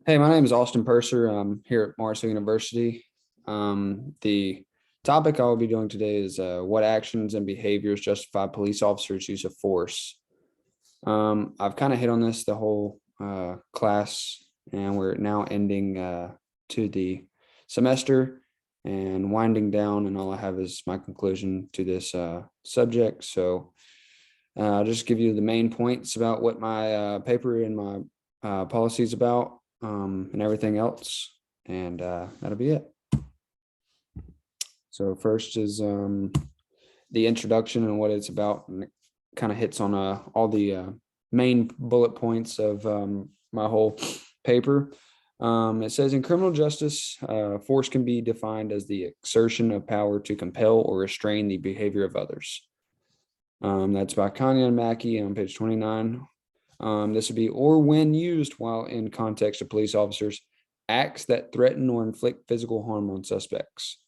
Hey, my name is Austin Purser. I'm here at Marshall University. The topic I will be doing today is what actions and behaviors justify police officers' use of force. I've kind of hit on this the whole class, and we're now ending to the semester and winding down, and all I have is my conclusion to this subject. So I'll just give you the main points about what my paper and my policy is about. And everything else, and that'll be it. So first is the introduction and what it's about, and it kind of hits on all the main bullet points of my whole paper. It says in criminal justice, force can be defined as the exertion of power to compel or restrain the behavior of others. That's by Kanye and Mackey on page 29. This would be, or when used while in context of police officers, acts that threaten or inflict physical harm on suspects.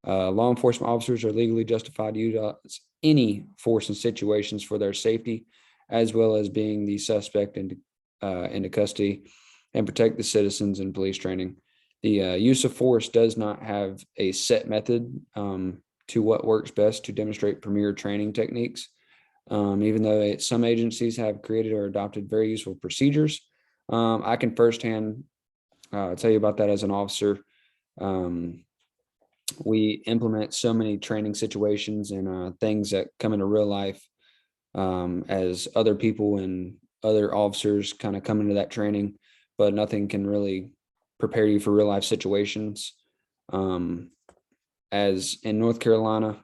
Law enforcement officers are legally justified to utilize any force in situations for their safety, as well as being the suspect into custody and protect the citizens in police training. The use of force does not have a set method to what works best to demonstrate premier training techniques. Even though some agencies have created or adopted very useful procedures. I can firsthand tell you about that as an officer. We implement so many training situations and things that come into real life as other people and other officers kind of come into that training, but nothing can really prepare you for real life situations. As in North Carolina,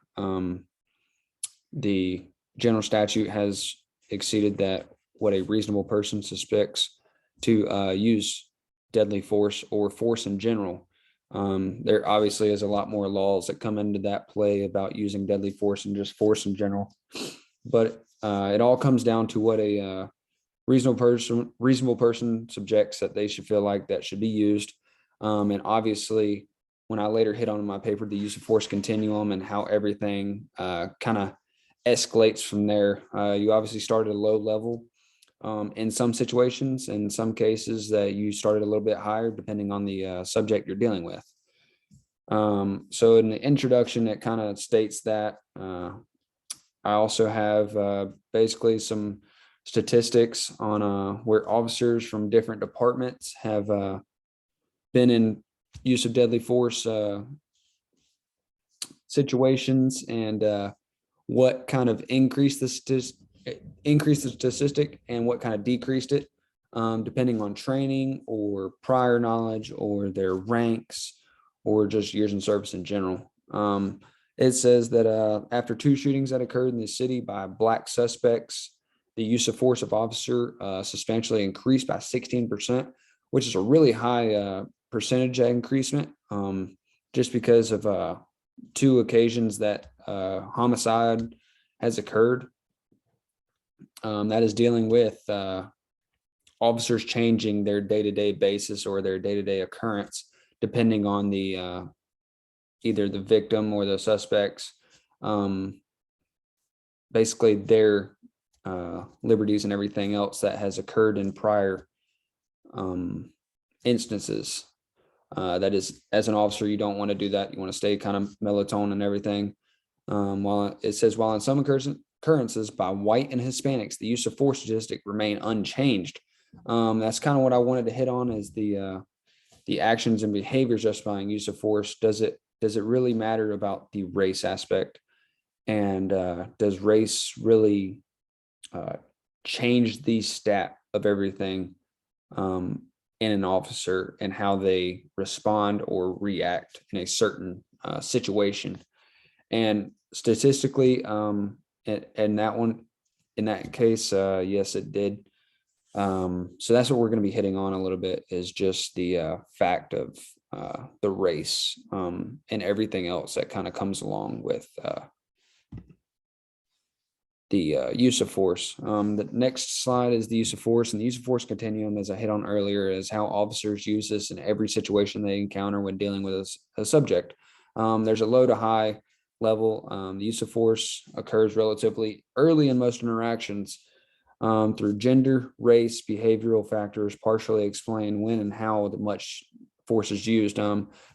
the general statute has exceeded that what a reasonable person suspects to use deadly force or force in general. There obviously is a lot more laws that come into that play about using deadly force and just force in general, but it all comes down to what a reasonable person subjects that they should feel like that should be used. And obviously, when I later hit on in my paper the use of force continuum and how everything kind of escalates from there. You obviously start at a low level in some situations, in some cases that you started a little bit higher depending on the subject you're dealing with. So in the introduction, it kind of states that I also have basically some statistics on where officers from different departments have been in use of deadly force situations, and what kind of increased the statistic and what kind of decreased it, depending on training or prior knowledge or their ranks or just years in service in general. It says that after 2 shootings that occurred in the city by Black suspects, the use of force of officer substantially increased by 16%, which is a really high percentage increasement, just because of 2 occasions that homicide has occurred. That is dealing with officers changing their day-to-day basis or their day-to-day occurrence, depending on the either the victim or the suspects, basically their liberties and everything else that has occurred in prior instances. That is, as an officer, you don't want to do that. You want to stay kind of melatonin and everything. While it says, while in some occurrences by white and Hispanics, the use of force statistic remain unchanged. That's kind of what I wanted to hit on, is the actions and behaviors justifying use of force. Does it really matter about the race aspect? And does race really change the stat of everything in an officer and how they respond or react in a certain situation? And statistically, and in that case, yes, it did. So that's what we're going to be hitting on a little bit, is just the fact of the race and everything else that kind of comes along with the use of force. The next slide is the use of force, and the use of force continuum, as I hit on earlier, is how officers use this in every situation they encounter when dealing with a subject. There's a low to high level. The use of force occurs relatively early in most interactions, through gender, race, behavioral factors, partially explain when and how much force is used.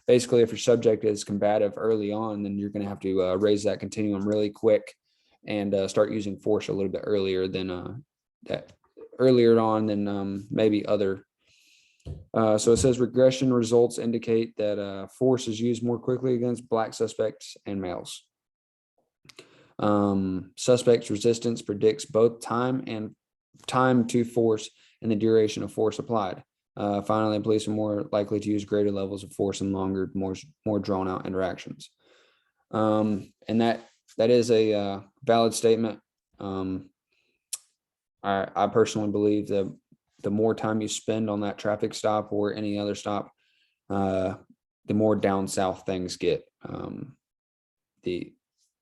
Basically, if your subject is combative early on, then you're going to have to raise that continuum really quick and start using force a little bit earlier than maybe other. So it says regression results indicate that force is used more quickly against Black suspects and males. Suspects resistance predicts both time to force and the duration of force applied. Finally, police are more likely to use greater levels of force and longer, more drawn out interactions. And that is a valid statement. I personally believe that the more time you spend on that traffic stop or any other stop, the more down south things get.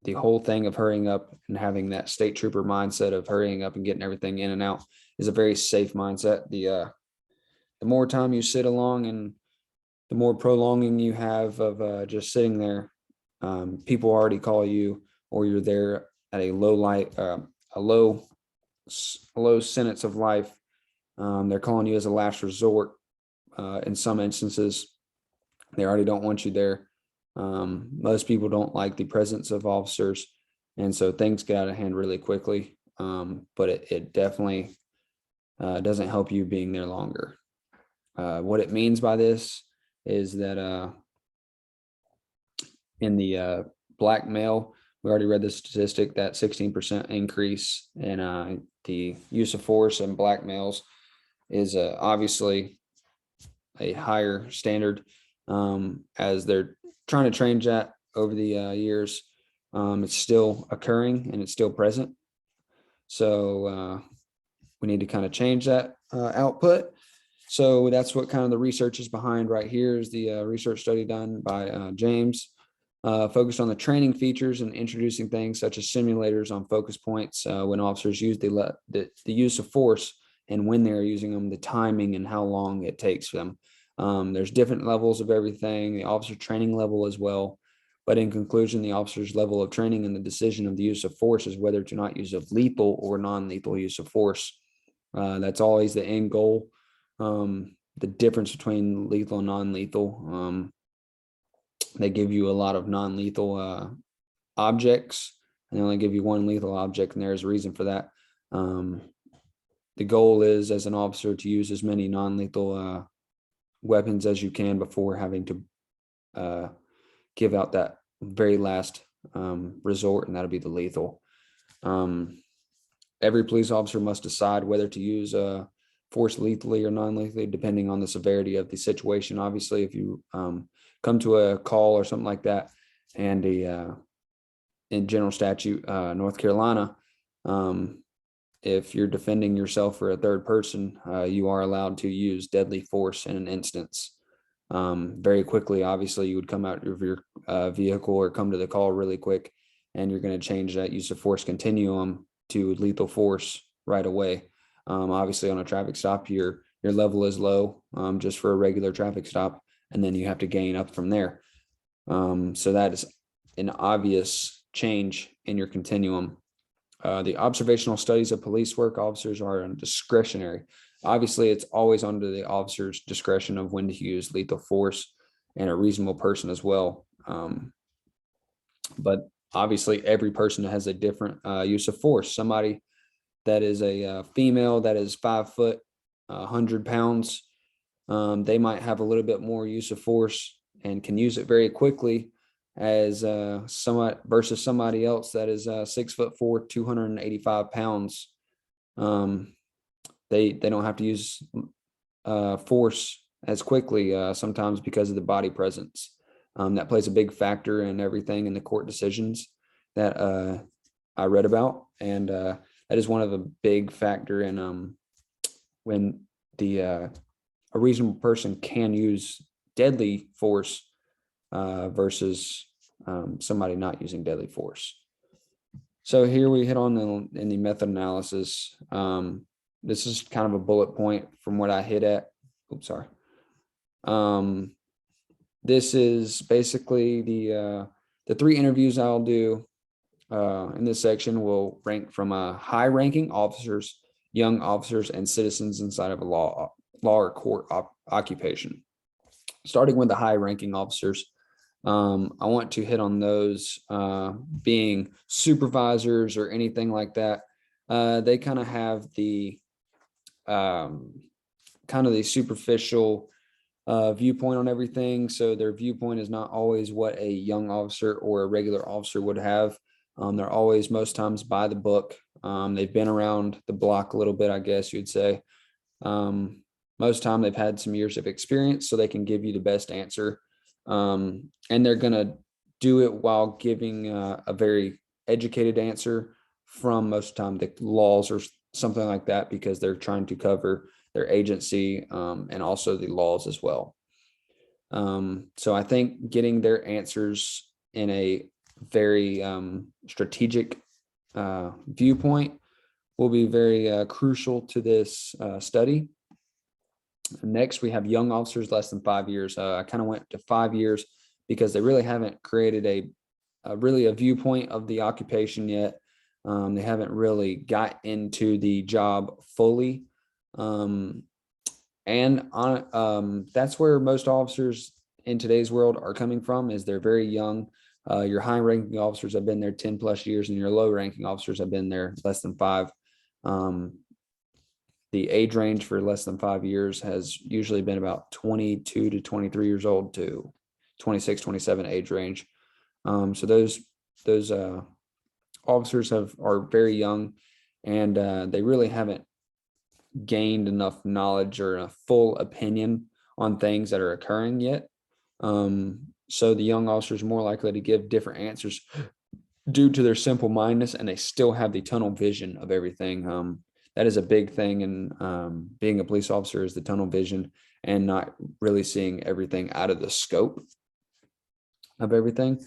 The whole thing of hurrying up and having that state trooper mindset of hurrying up and getting everything in and out is a very safe mindset. The more time you sit along and the more prolonging you have of just sitting there, people already call you, or you're there at a low light, a low sentence of life. They're calling you as a last resort. In some instances, they already don't want you there. Most people don't like the presence of officers, and so things get out of hand really quickly. But it definitely doesn't help you being there longer. What it means by this is that in the Black male, we already read the statistic that 16% increase in the use of force in Black males is obviously a higher standard, as they're trying to change that over the years. It's still occurring and it's still present. So we need to kind of change that output. So that's what kind of the research is behind right here is the research study done by James, focused on the training features and introducing things such as simulators on focus points when officers use the use of force and when they're using them, the timing and how long it takes for them. There's different levels of everything, the officer training level as well. But in conclusion, the officer's level of training and the decision of the use of force is whether to not use of lethal or non-lethal use of force. That's always the end goal. The difference between lethal and non-lethal, they give you a lot of non-lethal objects, and they only give you one lethal object, and there's a reason for that. The goal is, as an officer, to use as many non-lethal weapons as you can before having to give out that very last resort, and that'll be the lethal. Every police officer must decide whether to use force lethally or non-lethally, depending on the severity of the situation. Obviously, if you come to a call or something like that, and in general statute, North Carolina, if you're defending yourself for a third person, you are allowed to use deadly force in an instance. Very quickly, obviously, you would come out of your vehicle or come to the call really quick, and you're going to change that use of force continuum to lethal force right away. Obviously, on a traffic stop, your level is low, just for a regular traffic stop, and then you have to gain up from there. So that is an obvious change in your continuum. The observational studies of police work officers are discretionary. Obviously, it's always under the officer's discretion of when to use lethal force, and a reasonable person as well. But obviously, every person has a different use of force. Somebody that is a female that is 5 foot, 100 pounds, they might have a little bit more use of force and can use it very quickly, as somewhat versus somebody else that is 6'4", 285 pounds. They don't have to use force as quickly sometimes because of the body presence. That plays a big factor in everything in the court decisions that I read about, and that is one of the big factor in when a reasonable person can use deadly force versus somebody not using deadly force. So here we hit on in the method analysis. This is kind of a bullet point from what I hit at. Oops, sorry. This is basically the 3 interviews I'll do in this section will rank from high ranking officers young officers and citizens inside of a law or court occupation. Starting with the high-ranking officers, I want to hit on those being supervisors or anything like that. They kind of have the superficial viewpoint on everything. So their viewpoint is not always what a young officer or a regular officer would have. They're always most times by the book. They've been around the block a little bit, I guess you'd say. Most time they've had some years of experience, so they can give you the best answer. And they're going to do it while giving a very educated answer from most of the time the laws or something like that, because they're trying to cover their agency and also the laws as well. So I think getting their answers in a very strategic viewpoint will be very crucial to this study. Next, we have young officers less than 5 years. I kind of went to 5 years because they really haven't created a viewpoint of the occupation yet. They haven't really got into the job fully. That's where most officers in today's world are coming from, is they're very young. Your high-ranking officers have been there 10 plus years, and your low-ranking officers have been there less than 5. The age range for less than 5 years has usually been about 22 to 23 years old to 26, 27 age range. So those officers are very young, and they really haven't gained enough knowledge or a full opinion on things that are occurring yet. So the young officers are more likely to give different answers due to their simple mindedness, and they still have the tunnel vision of everything. That is a big thing in being a police officer, is the tunnel vision and not really seeing everything out of the scope of everything.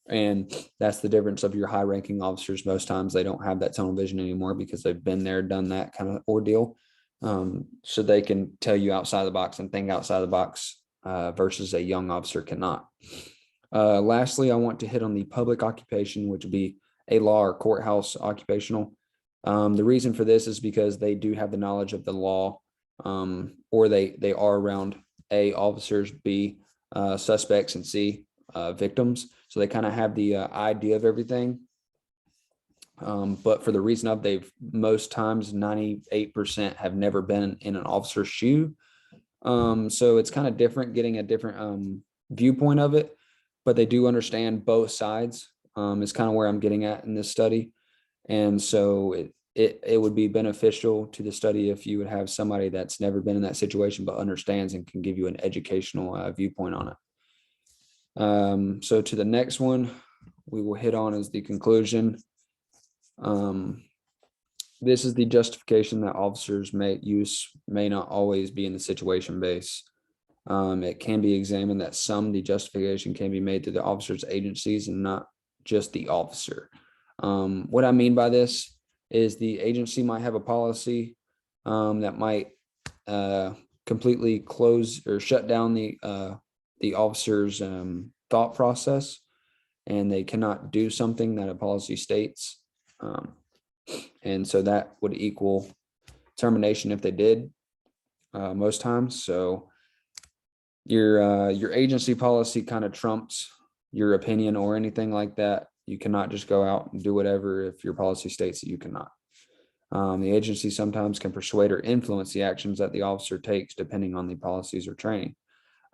And that's the difference of your high-ranking officers. Most times they don't have that tunnel vision anymore because they've been there, done that kind of ordeal. So they can tell you outside the box and think outside the box versus a young officer cannot. Lastly, I want to hit on the public occupation, which would be a law or courthouse occupational. The reason for this is because they do have the knowledge of the law, or they are around A, officers, B, suspects, and C, victims. So they kind of have the idea of everything. But for the reason of, they've most times 98% have never been in an officer's shoe. So it's kind of different, getting a different viewpoint of it, but they do understand both sides, is kind of where I'm getting at in this study. And so it would be beneficial to the study if you would have somebody that's never been in that situation but understands and can give you an educational viewpoint on it. So to the next one we will hit on is the conclusion. This is the justification that officers may not always be in the situation base. It can be examined that the justification can be made to the officer's agencies and not just the officer. What I mean by this is the agency might have a policy that might completely close or shut down the officer's thought process, and they cannot do something that a policy states. And so that would equal termination if they did, most times. So your agency policy kind of trumps your opinion or anything like that. You cannot just go out and do whatever if your policy states that you cannot. The agency sometimes can persuade or influence the actions that the officer takes depending on the policies or training.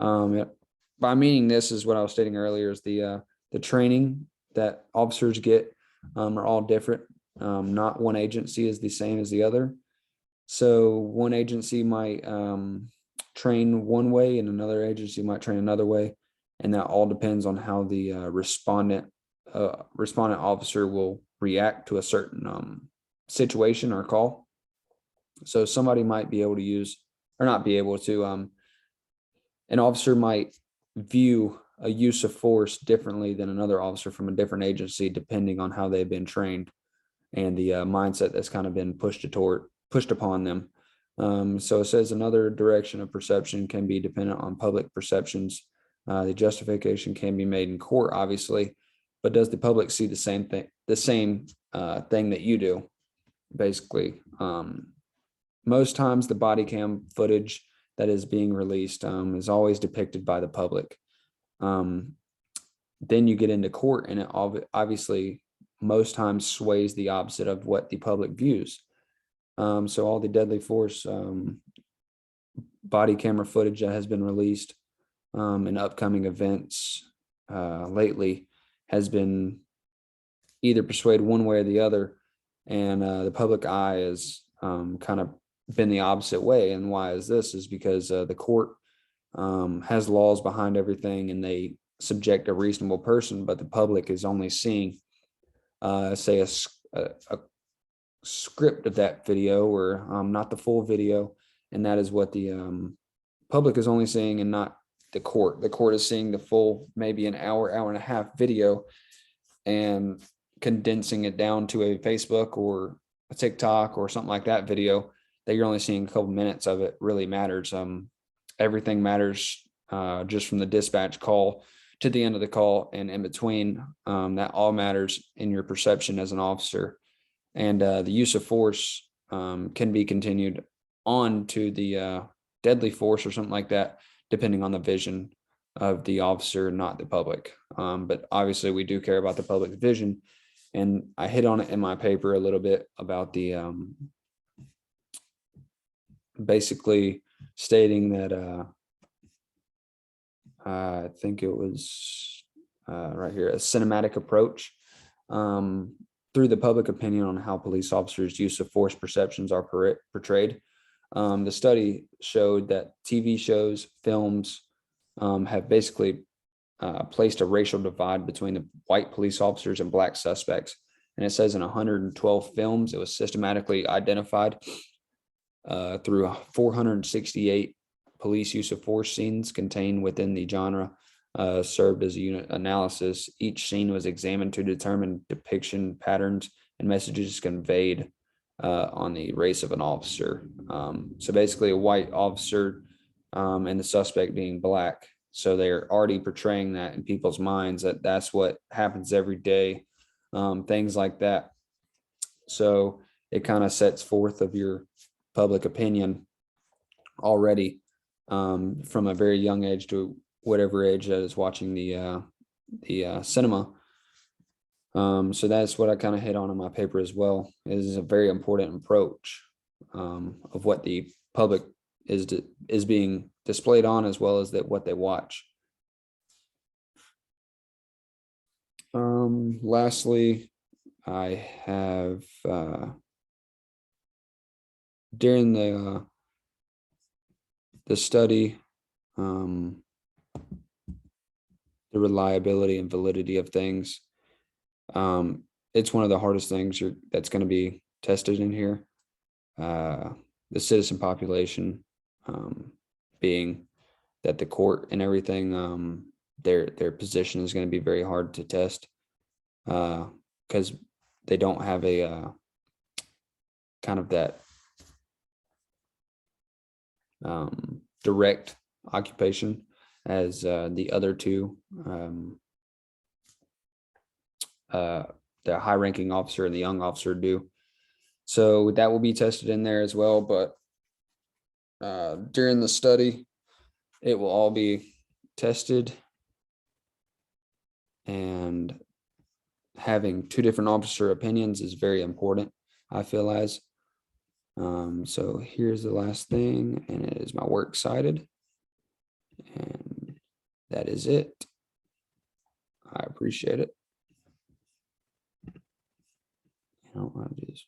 By meaning this is what I was stating earlier, is the training that officers get are all different. Not one agency is the same as the other. So one agency might train one way and another agency might train another way. And that all depends on how the respondent officer will react to a certain situation or call. So somebody might be able to use, or not be able to, an officer might view a use of force differently than another officer from a different agency, depending on how they've been trained and the mindset that's kind of been pushed upon them. So it says another direction of perception can be dependent on public perceptions. The justification can be made in court, obviously, but does the public see the same thing that you do, basically? most times the body cam footage that is being released is always depicted by the public. Um, then you get into court, and it obviously most times sways the opposite of what the public views. So all the deadly force body camera footage that has been released in upcoming events lately has been either persuaded one way or the other, and the public eye is kind of been the opposite way. And why is this? Is because the court has laws behind everything, and they subject a reasonable person, but the public is only seeing, say, a script of that video, or not the full video, and that is what the public is only seeing, and not the court. The court is seeing the full, maybe an hour, hour and a half video, and condensing it down to a Facebook or a TikTok or something like that video that you're only seeing a couple minutes of. It really matters. Everything matters, just from the dispatch call to the end of the call and in between. That all matters in your perception as an officer. And the use of force can be continued on to the deadly force or something like that, depending on the vision of the officer, not the public. But obviously we do care about the public's vision. And I hit on it in my paper a little bit about the basically stating that I think it was right here, a cinematic approach through the public opinion on how police officers' use of force perceptions are portrayed. The study showed that TV shows, films have basically placed a racial divide between the white police officers and black suspects. And it says in 112 films, it was systematically identified through 468 police use of force scenes contained within the genre served as a unit analysis. Each scene was examined to determine depiction patterns and messages conveyed on the race of an officer. So basically a white officer and the suspect being black. So they're already portraying that in people's minds, that that's what happens every day, things like that. So it kind of sets forth of your public opinion already from a very young age to whatever age that is watching the cinema. So that's what I kind of hit on in my paper as well. It is a very important approach of what the public is being displayed on, as well as that what they watch. Lastly, I have during the study, the reliability and validity of things. It's one of the hardest things that's going to be tested in here. The citizen population, being that the court and everything, their position is going to be very hard to test because they don't have a kind of that direct occupation as the other two, the high-ranking officer and the young officer do. So that will be tested in there as well. But during the study, it will all be tested, and having two different officer opinions is very important, I feel as. So here's the last thing, and it is my works cited, and that is it. I appreciate it. I don't want to do this.